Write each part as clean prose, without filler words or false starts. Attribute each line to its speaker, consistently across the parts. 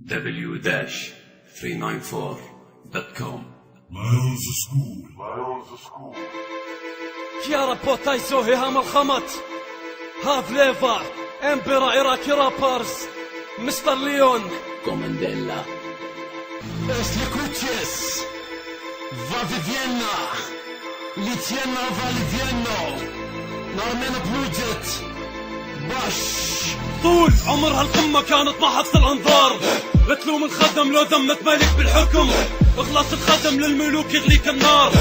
Speaker 1: w-394.com.
Speaker 2: Lions School.
Speaker 3: Chiara Potaiso Hiham Al-Khamat Hav Leva Empera Iraqi Rappers Mr. Leon
Speaker 1: Comandella.
Speaker 4: Escuches, va Vivienna, Litienna va Livienno, نعمل بروجت باش.
Speaker 3: طول عمر هالقمة كانت محط الأنظار، لا تلوم الخدم لو ذمت ملك بالحكم، اخلص الخدم للملوك يغليك النار.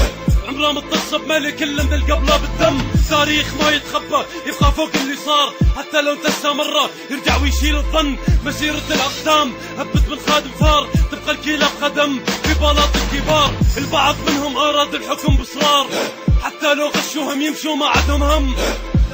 Speaker 3: عمره متصب ملك الا من القبلة بالدم، تاريخ ما يتخبى يبقى فوق اللي صار، حتى لو انتسى مرة يرجع ويشيل الظن. مسيرة الأقدام هبت من خادم فار، تبقى الكيلة بخدم في بلاط الكبار. البعض منهم أراد الحكم بإصرار، حتى لو غشوهم يمشوا ما عندهم هم،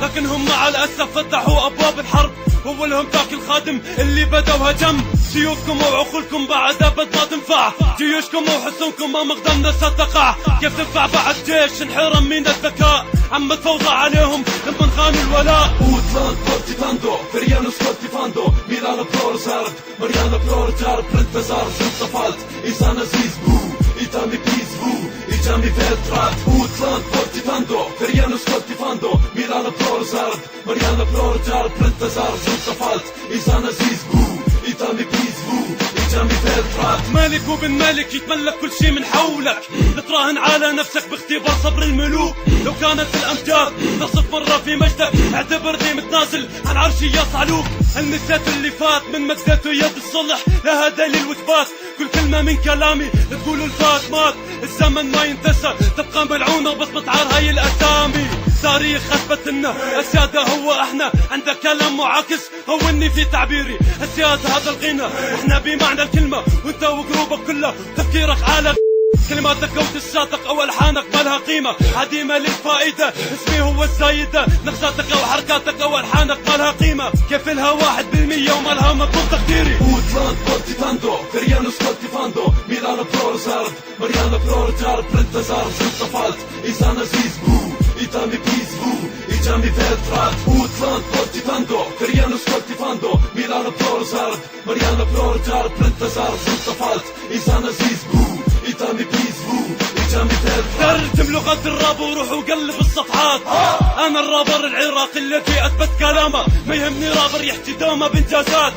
Speaker 3: لكن هم مع الأسف فتحوا أبواب الحرب. أولهم ذاك الخادم اللي بدوا هجم. سيوفكم وعقولكم بعد أبد ما تنفع، جيوشكم وحصونكم ما مقدمنا ستقع. كيف تنفع بعد جيش انحرم من الذكاء؟ عمت فوضى عليهم لمن خانوا الولاء.
Speaker 5: Utland Portifando, Feriano Scortifando, Milano Prorzard, Mariano Prorjar, Prentazar, Schutzafalt, Isana Zizbu, Itami Pizbu, Ijami Veltrat. Utland Portifando, Feriano Scortifando, Milano Prorzard, Mariano Prorjar, Prentazar, Schutzafalt, Isana Zizbu, Itami Pizbu, Ijami Veltrat.
Speaker 3: ملك وبن ملك يتملك كل شي من حولك، تراهن على نفسك باختبار صبر الملوك. لو كانت الأمجاد نصف مرة في مجدك، اعتبرني متنازل عن عرشي يا صعلوك. هل نسيت اللي فات من مدته يد الصلح؟ لها دليل وثبات، كل كلمة من كلامي تقول الفات مات. الزمن ما ينتسى، تبقى ملعونة بصمة عار هاي الأسامي. تاريخ أثبت إنه السيادة هو احنا، عندك كلام معاكس هوني في تعبيري. السيادة هذا الغنى احنا بمعنى الكلمة، وانت وقروبك كلها تفكيرك على كلماتك او تساتك او الحانك ما لها قيمة عديمة للفائدة. اسمي هو الزايدة، نغزاتك او حركاتك او الحانك ما لها قيمة. كيف لها 1% وما لها مطلوب تقديري.
Speaker 5: Utland Portifando, Feriano Scortifando, Milano Prorzard, Mariano Prorjar, Prentazar, Schutzafalt, Isana Zizbu, Itami Pizbu, Ijami Veltrat. Utland Portifando, Feriano Scortifando, Milano Prorzard, Mariano Prorjar, Prentazar, Schutzafalt, Isana Zizbu, Itami Pizbu, Ijami Veltrat.
Speaker 3: ترجم لغة الراب وروح وقلب الصفحات. انا الرابر العراقي الذي اثبت كلامه، ما يهمني رابر يحكي دومه بانجازات.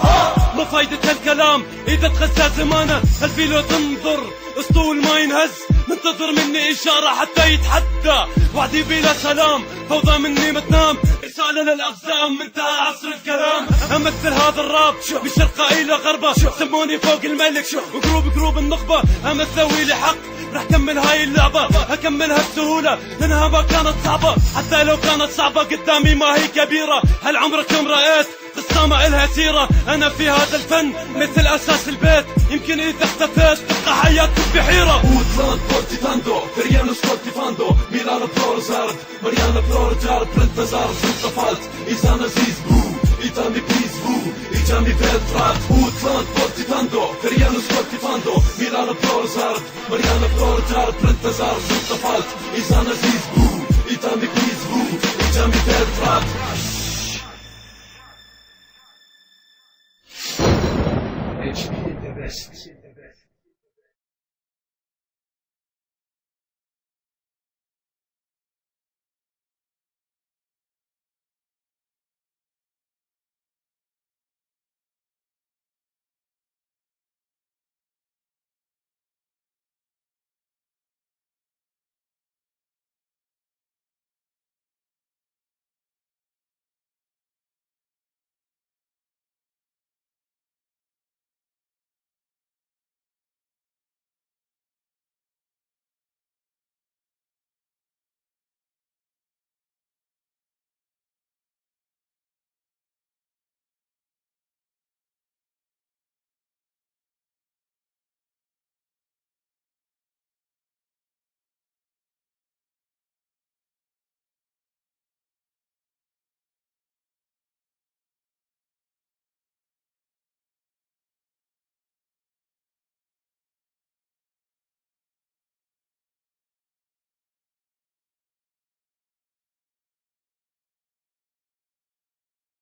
Speaker 3: ما فايدة هالكلام اذا تخزى زمانه، الفيلو تنظر اسطول ما ينهز. منتظر مني اشارة حتى يتحدى، وعدي بلا سلام فوضى مني متنام. رسالة للاقزام انتهى عصر الكلام. امثل هذا الراب من شرقه الى غربه، سموني فوق الملك وقروب النخبة. امثل لي حق رح كمل هاي اللعبة، هكملها بسهولة لانها ما كانت صعبة. حتى لو كانت صعبة قدامي ما هي كبيرة. هل عمركم رأيت قصامة إلها سيرة؟ أنا في هذا الفن مثل أساس البيت، يمكن إذا اختفيت تبقى حياتك بحيرة.
Speaker 5: Utland Portifando, Feriano Scortifando, Milano Prorzard, Mariano Prorjar, Prentazar, Schutzafalt, Isana Zizbu, Itami Pizbu, Ijami Veltrat. Utland Portifando, Feriano Scortifando, Milano Prorzard, Mariano Prorjar, Prentazar, Schutzafalt, Isana Zizbu, Itami Pizbu, Ijami Veltrat.
Speaker 1: HP the best.